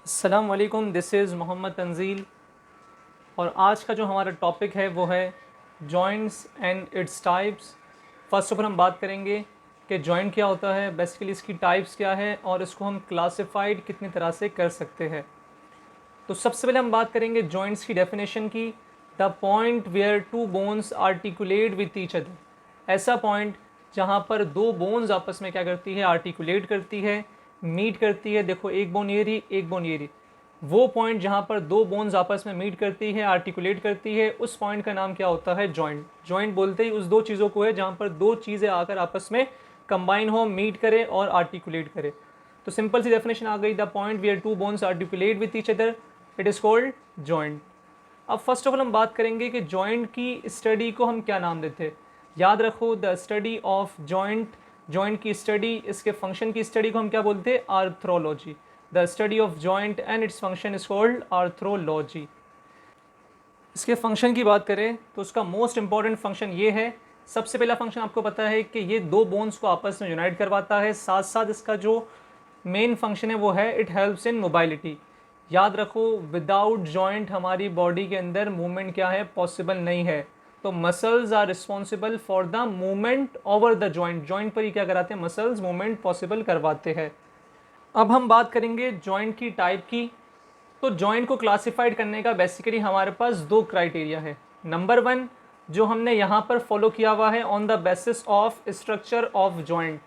अस्सलाम वालेकुम, this is Mohammad Tanzeel और आज का जो हमारा टॉपिक है वो है joints and its types. First of all हम बात करेंगे कि जॉइंट क्या होता है, बेसिकली इसकी टाइप्स क्या है और इसको हम क्लासिफाइड कितनी तरह से कर सकते हैं। तो सबसे पहले हम बात करेंगे जॉइंट्स की डेफिनेशन की। The point where two bones articulate with each other, ऐसा पॉइंट जहाँ पर दो बोन्स आपस में क्या करती है, आर्टिकुलेट करती है, मीट करती है। देखो एक बोन ये रही, एक बोन ये रही। वो पॉइंट जहाँ पर दो बोन्स आपस में मीट करती है, आर्टिकुलेट करती है, उस पॉइंट का नाम क्या होता है, जॉइंट। जॉइंट बोलते ही उस दो चीज़ों को है जहाँ पर दो चीज़ें आकर आपस में कंबाइन हो, मीट करे और आर्टिकुलेट करे। तो सिंपल सी डेफिनेशन आ गई, the point where two bones articulate with each other, it is called joint. अब फर्स्ट ऑफ ऑल हम बात करेंगे कि जॉइंट की स्टडी को हम क्या नाम देते हैं। याद रखो, the study of joint, joint की स्टडी, इसके फंक्शन की स्टडी को हम क्या बोलते हैं, arthrology. The study of joint and its function is called arthrology. इसके फंक्शन की बात करें तो उसका मोस्ट इंपॉर्टेंट फंक्शन ये है। सबसे पहला फंक्शन आपको पता है कि ये दो बोन्स को आपस में यूनाइट करवाता है। साथ साथ इसका जो मेन फंक्शन है वो है इट हेल्प्स इन मोबाइलिटी। याद रखो, विदाउट जॉइंट हमारी बॉडी के अंदर मूवमेंट क्या है, पॉसिबल नहीं है। तो muscles are responsible for the movement over the joint. Joint पर ही क्या कराते हैं, मसल्स मूवमेंट पॉसिबल करवाते हैं। अब हम बात करेंगे जॉइंट की टाइप की। तो जॉइंट को क्लासिफाइड करने का बेसिकली हमारे पास दो क्राइटेरिया है। नंबर वन, जो हमने यहाँ पर फॉलो किया हुआ है, on the basis of structure of joint.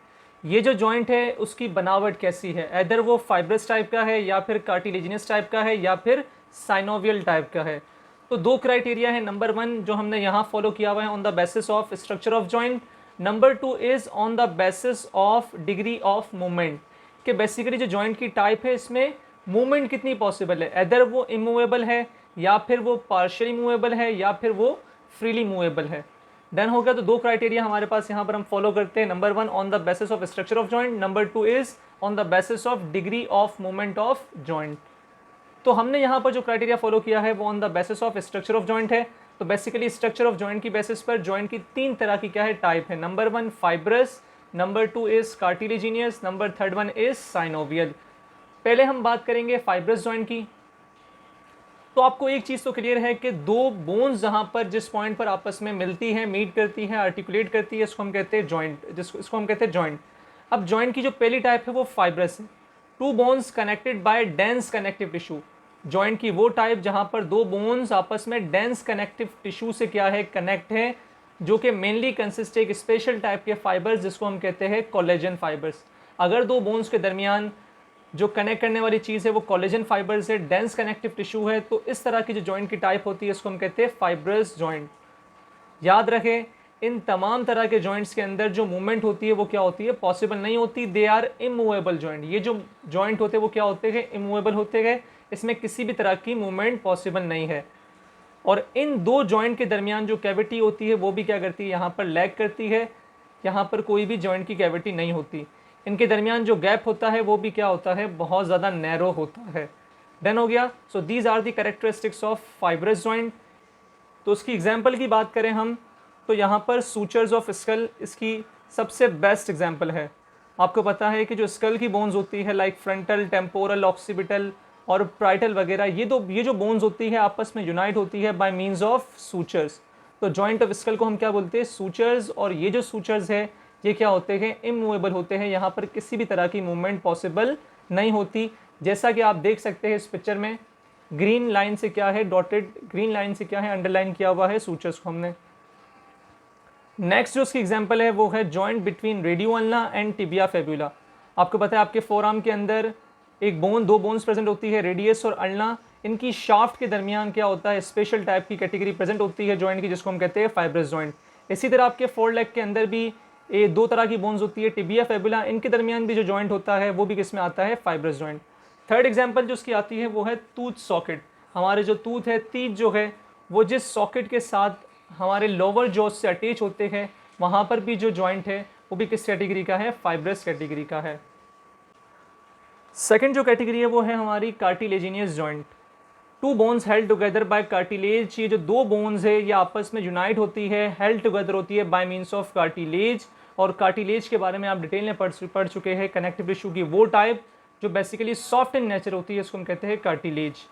ये जो जॉइंट है उसकी बनावट कैसी है, इधर वो फाइब्रस टाइप का है या फिर कार्टिलेजिनस टाइप का है या फिर साइनोवियल टाइप का है। तो दो क्राइटेरिया है। नंबर वन जो हमने यहाँ फॉलो किया हुआ है, on the basis of structure of joint. Number two is on the basis of degree of movement, कि बेसिकली जो जॉइंट की टाइप है इसमें मूवमेंट कितनी पॉसिबल है, इधर वो इमूवेबल है या फिर वो पार्शियली मूवेबल है या फिर वो फ्रीली मूवेबल है। डन हो गया। तो दो क्राइटेरिया हमारे पास यहाँ पर हम फॉलो करते हैं। Number one on the basis of structure of joint, number two is on the basis of degree of movement of joint. तो हमने यहाँ पर जो क्राइटेरिया फॉलो किया है वो on the basis of structure of joint है। तो बेसिकली स्ट्रक्चर ऑफ जॉइंट की बेसिस पर जॉइंट की तीन तरह की क्या है, टाइप है। Number one fibrous, number two is cartilaginous, number third one is synovial. पहले हम बात करेंगे फाइब्रस जॉइंट की। तो आपको एक चीज़ तो क्लियर है कि दो बोन्स जहाँ पर जिस पॉइंट पर आपस में मिलती है, मीट करती है, आर्टिकुलेट करती है, इसको हम कहते हैं जॉइंट, इसको हम कहते हैं जॉइंट। अब जॉइंट की जो पहली टाइप है वो फाइब्रस है। Two bones connected by dense connective tissue. Joint की वो टाइप जहाँ पर दो बोन्स आपस में डेंस कनेक्टिव टिश्यू से क्या है, कनेक्ट है, जो कि मेनली कंसिस्ट एक स्पेशल टाइप के फाइबर्स जिसको हम कहते हैं कोलेजन फाइबर्स। अगर दो बोन्स के दरमियान जो कनेक्ट करने वाली चीज़ है वो कोलेजन फाइबर्स है, डेंस कनेक्टिव टिश्यू है, तो इस तरह की जो जॉइंट की टाइप होती है इसको हम कहते हैं फाइब्रस जॉइंट। याद रखें, इन तमाम तरह के जॉइंट्स के अंदर जो मूवमेंट होती है वो क्या होती है, पॉसिबल नहीं होती। They are immovable joint. ये जो जॉइंट होते हैं वो क्या होते हैं, इमूवेबल होते हैं। इसमें किसी भी तरह की मूवमेंट पॉसिबल नहीं है। और इन दो जॉइंट के दरमियान जो कैविटी होती है वो भी क्या करती है, यहाँ पर लैग करती है। यहाँ पर कोई भी जॉइंट की कैविटी नहीं होती। इनके दरमियान जो गैप होता है वो भी क्या होता है, बहुत ज़्यादा नैरो होता है। डन हो गया। So these are the characteristics of fibrous joint. तो उसकी एग्जांपल की बात करें हम, तो यहाँ पर सूचर्स ऑफ स्कल इसकी सबसे बेस्ट एग्जांपल है। आपको पता है कि जो स्कल की बोन्स होती है, लाइक फ्रंटल, टेम्पोरल, ऑक्सीपिटल और प्राइटल वगैरह, ये जो बोन्स होती है आपस में यूनाइट होती है बाय मीन्स ऑफ सूचर्स। तो जॉइंट ऑफ स्कल को हम क्या बोलते हैं, सूचर्स। और ये जो सूचर्स है ये क्या होते हैं, इमूवेबल होते हैं। यहाँ पर किसी भी तरह की मूवमेंट पॉसिबल नहीं होती। जैसा कि आप देख सकते हैं इस पिक्चर में, ग्रीन लाइन से क्या है, डॉटेड ग्रीन लाइन से क्या है, अंडरलाइन किया हुआ है सूचर्स को हमने। नेक्स्ट जो उसकी एग्जांपल है वो है joint between radio ulna and tibia fibula. आपको पता है आपके फोरआर्म के अंदर एक बोन, दो बोन्स प्रेजेंट होती है, रेडियस और अल्ना। इनकी शाफ्ट के दरमियान क्या होता है, स्पेशल टाइप की कैटेगरी प्रेजेंट होती है जॉइंट की, जिसको हम कहते हैं फाइब्रस जॉइंट। इसी तरह आपके फोर लेग के अंदर भी ये दो तरह की बोन्स होती है, टिबिया फेबुला। इनके दरमियान भी जो जॉइंट होता है वो भी किस में आता है, फाइब्रस जॉइंट। थर्ड एग्जांपल जो उसकी आती है वो है टूथ सॉकेट। हमारे जो टूथ है, तीत जो है, वो जिस सॉकेट के साथ हमारे लोअर जॉज से अटैच होते हैं, वहाँ पर भी जो जॉइंट है वो भी किस कैटेगरी का है, फाइब्रस कैटेगरी का है। सेकेंड जो कैटेगरी है वो है हमारी cartilaginous joint. Two bones held together by cartilage. ये जो दो बोन्स है ये आपस में यूनाइट होती है, हेल्ड टुगेदर होती है बाय मीन्स ऑफ कार्टिलेज। और कार्टिलेज के बारे में आप डिटेल में पढ़ चुके हैं, कनेक्टिव टिश्यू की वो टाइप जो बेसिकली सॉफ्ट इन नेचर होती है, इसको हम कहते हैं कार्टिलेज।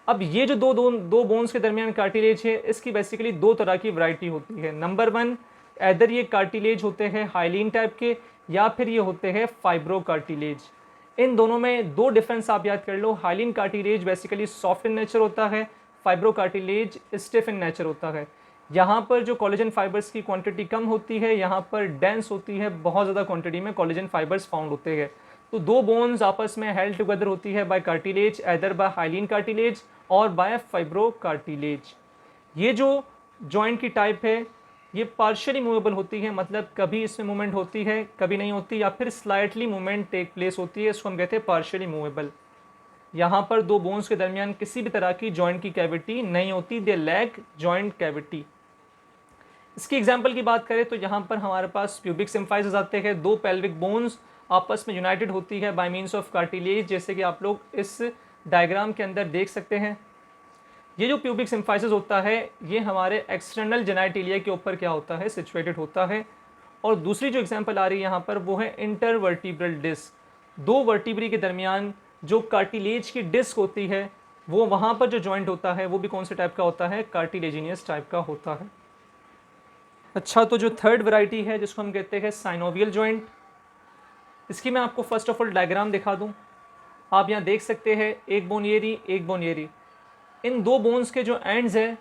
अब ये जो दो बोन्स के दरमियान कार्टिलेज है, इसकी बेसिकली दो तरह की वैरायटी होती है। नंबर वन, इधर ये कार्टिलेज होते हैं हाइलीन टाइप के, या फिर ये होते हैं फाइब्रो कार्टिलेज। इन दोनों में दो डिफरेंस आप याद कर लो। Hyaline cartilage basically soft in nature होता है, fibro cartilage stiff in nature होता है। यहाँ पर जो कोलेजन फाइबर्स की क्वांटिटी कम होती है, यहाँ पर डेंस होती है, बहुत ज़्यादा क्वांटिटी में कोलेजन फाइबर्स फाउंड होते हैं। तो दो बोन्स आपस में हेल्ड टुगेदर होती है by cartilage, either by hyaline cartilage और बाय फाइब्रो कार्टिलेज। ये जो जॉइंट की टाइप है ये पार्शियली मूवेबल होती है, मतलब कभी इसमें मूवमेंट होती है, कभी नहीं होती, या फिर स्लाइटली मूवमेंट टेक प्लेस होती है, इसको हम कहते हैं पार्शियली मूवेबल। यहाँ पर दो बोन्स के दरमियान किसी भी तरह की जॉइंट की कैविटी नहीं होती, दे लैक जॉइंट कैविटी। इसकी एग्जांपल की बात करें तो यहाँ पर हमारे पास प्यूबिक सिम्फाइसेस आते हैं, दो पेल्विक बोन्स आपस में यूनाइटेड होती है बाय मीन्स ऑफ कार्टिलेज, जैसे कि आप लोग इस डायग्राम के अंदर देख सकते हैं। ये जो प्यूबिक सिम्फाइसेस होता है ये हमारे एक्सटर्नल जेनाइटिलिया के ऊपर क्या होता है, सिचुएटेड होता है। और दूसरी जो एग्जांपल आ रही है यहाँ पर वो है इंटरवर्टिब्रल डिस्क। दो वर्टिब्री के दरमियान जो कार्टिलेज की डिस्क होती है वो वहाँ पर जो जॉइंट होता है वो भी कौन से टाइप का होता है, कार्टिलेजिनियस टाइप का होता है। अच्छा, तो जो थर्ड वैरायटी है जिसको हम कहते हैं साइनोवियल जॉइंट, इसकी मैं आपको फर्स्ट ऑफ ऑल डायग्राम दिखा दूँ। आप यहाँ देख सकते हैं एक बोन ये रही, एक बोन ये रही। इन दो बोन्स के जो एंड्स है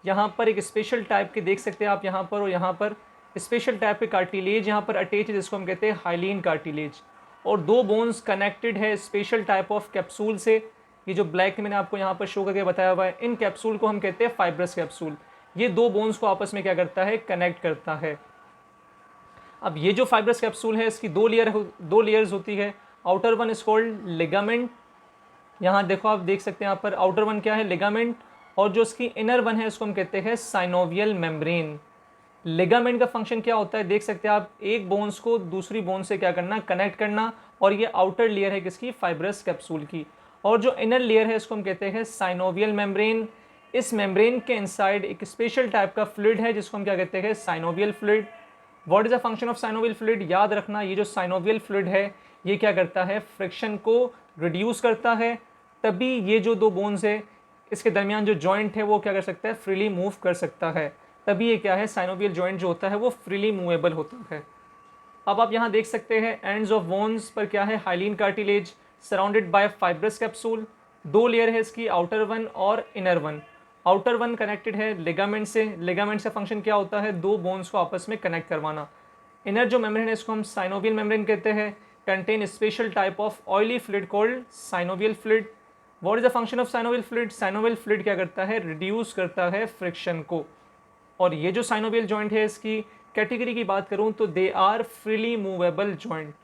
यहाँ पर एक स्पेशल टाइप के देख सकते हैं आप, यहाँ पर और यहाँ पर स्पेशल टाइप के कार्टिलेज यहाँ पर अटैच है जिसको हम कहते हैं हाइलीन कार्टिलेज। और दो बोन्स कनेक्टेड है स्पेशल टाइप ऑफ कैप्सूल से। ये जो ब्लैक मैंने आपको यहाँ पर शो करके बताया हुआ है, इन कैप्सूल को हम कहते हैं फाइब्रस कैप्सूल। ये दो बोन्स को आपस में क्या करता है, कनेक्ट करता है। अब ये जो फाइब्रस कैप्सूल है इसकी दो लेयर्स होती है। Outer one is called ligament, यहाँ देखो आप देख सकते हैं यहाँ पर आउटर वन क्या है, लिगामेंट, और जो इसकी इनर वन है इसको हम कहते हैं साइनोवियल मेम्ब्रेन। लिगामेंट का फंक्शन क्या होता है, देख सकते हैं आप, एक बोन्स को दूसरी बोन से क्या करना, कनेक्ट करना। और ये आउटर लेयर है किसकी, फाइब्रस कैप्सूल की। और जो इनर लेयर है इसको हम कहते हैं साइनोवियल मेम्ब्रेन। इस मेम्ब्रेन के इनसाइड एक स्पेशल टाइप का फ्लूइड है जिसको हम क्या कहते हैं, synovial fluid. What is the function of synovial fluid, याद रखना ये जो साइनोवियल फ्लूइड है ये क्या करता है, फ्रिक्शन को रिड्यूस करता है। तभी ये जो दो बोन्स है इसके दरमियान जो जॉइंट है वो क्या कर सकता है, फ्रीली मूव कर सकता है। तभी ये क्या है, साइनोवियल जॉइंट जो होता है वो फ्रीली मूवेबल होता है। अब आप यहाँ देख सकते हैं एंड्स ऑफ बोन्स पर क्या है, hyaline cartilage surrounded by fibrous capsule. दो लेयर है इसकी, आउटर वन और inner one. Outer one connected है लिगामेंट से। लिगामेंट से फंक्शन क्या होता है, दो बोन्स को आपस में कनेक्ट करवाना। इनर जो मेम्ब्रेन है इसको हम साइनोवियल मेम्ब्रेन कहते हैं, contain special type of oily fluid called synovial fluid. What is the function of synovial fluid, synovial fluid क्या करता है, रिड्यूस करता है फ्रिक्शन को। और ये जो साइनोवियल जॉइंट है इसकी कैटेगरी की बात करूं तो they are freely movable joint.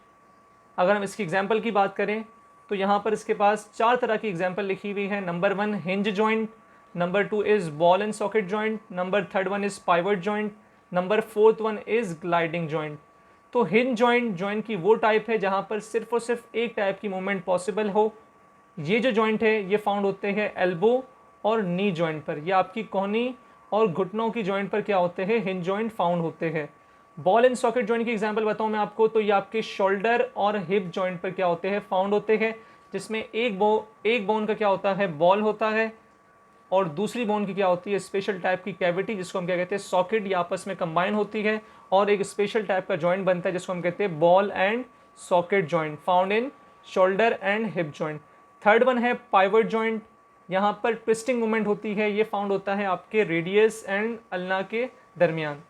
अगर हम इसकी एग्जांपल की बात करें तो यहाँ पर इसके पास चार तरह की एग्जांपल लिखी हुई है। Number one hinge joint, number two is ball and socket joint, number third one is pivot joint, number fourth one is gliding joint. तो हिंज जॉइंट की वो टाइप है जहाँ पर सिर्फ और सिर्फ एक टाइप की मूवमेंट पॉसिबल हो। ये जो जॉइंट है ये फाउंड होते हैं एल्बो और नी जॉइंट पर। ये आपकी कोहनी और घुटनों की जॉइंट पर क्या होते हैं, हिंज जॉइंट फाउंड होते हैं। बॉल एंड सॉकेट जॉइंट की एग्जांपल बताऊं मैं आपको तो ये आपके शोल्डर और हिप जॉइंट पर क्या होते हैं, फाउंड होते हैं। जिसमें एक बोन का क्या होता है, बॉल होता है, और दूसरी बोन की क्या होती है, स्पेशल टाइप की कैविटी जिसको हम क्या कहते हैं, सॉकेट। ये आपस में कंबाइन होती है और एक स्पेशल टाइप का जॉइंट बनता है जिसको हम कहते हैं ball and socket joint, found in shoulder and hip joint. Third one है पाइवट जॉइंट, यहाँ पर ट्विस्टिंग मूवमेंट होती है, ये फाउंड होता है आपके रेडियस एंड अल्ना के दरमियान।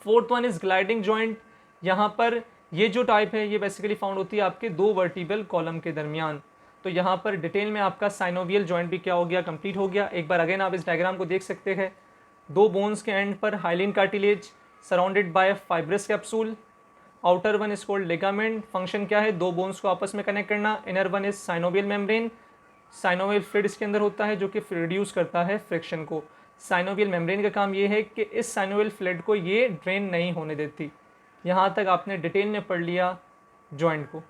Fourth one is gliding joint, यहाँ पर ये जो टाइप है ये बेसिकली फाउंड होती है आपके दो वर्टिब्रल कॉलम के दरमियान। तो यहाँ पर डिटेल में आपका साइनोवियल जॉइंट भी क्या हो गया, कंप्लीट हो गया। एक बार अगेन आप इस डायग्राम को देख सकते हैं। दो बोन्स के एंड पर hyaline cartilage surrounded by fibrous capsule. Outer one is called ligament, function क्या है, दो बोन्स को आपस में कनेक्ट करना। Inner one is synovial membrane, synovial fluid इसके अंदर होता है जो कि रिड्यूस करता है फ्रिक्शन को। साइनोवियल मेम्ब्रेन का काम ये है कि इस साइनोवियल फ्लूइड को ये ड्रेन नहीं होने देती। यहाँ तक आपने डिटेल में पढ़ लिया जॉइंट को।